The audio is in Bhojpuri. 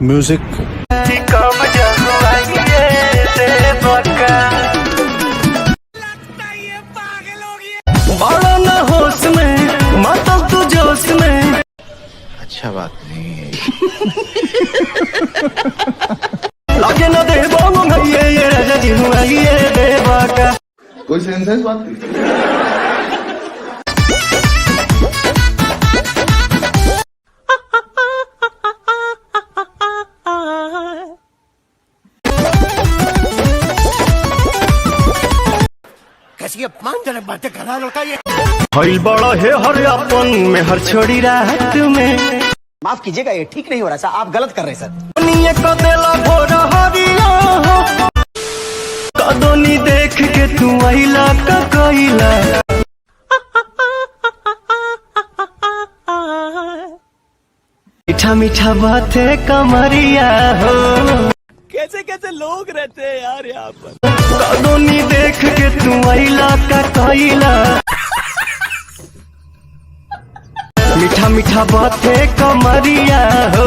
म्यूजिक। बड़ा ना होश में मतलब तू जोश में। अच्छा बात नहीं है। लागे ना दे बाबू भैया ये राजा जी हुआ ये देवा का। कोई सेंस बात नहीं। कैसी अपमानजनक बातें कर रहा लड़का ये। हई बड़ा है हर अपन में हर छोड़ी रात में। माफ कीजिएगा, ये ठीक नहीं हो रहा सर, आप गलत कर रहे हैं सर। दुनिया को देला भोरा हरिया हो कदोनी देख के तू आइला का कोइला। मीठा मीठा बातें कमरिया हो। कैसे कैसे लोग रहते हैं यार यहाँ पर। कदोनी देख के तू आइला का कोइला। मीठा मीठा बातें कमरिया हो।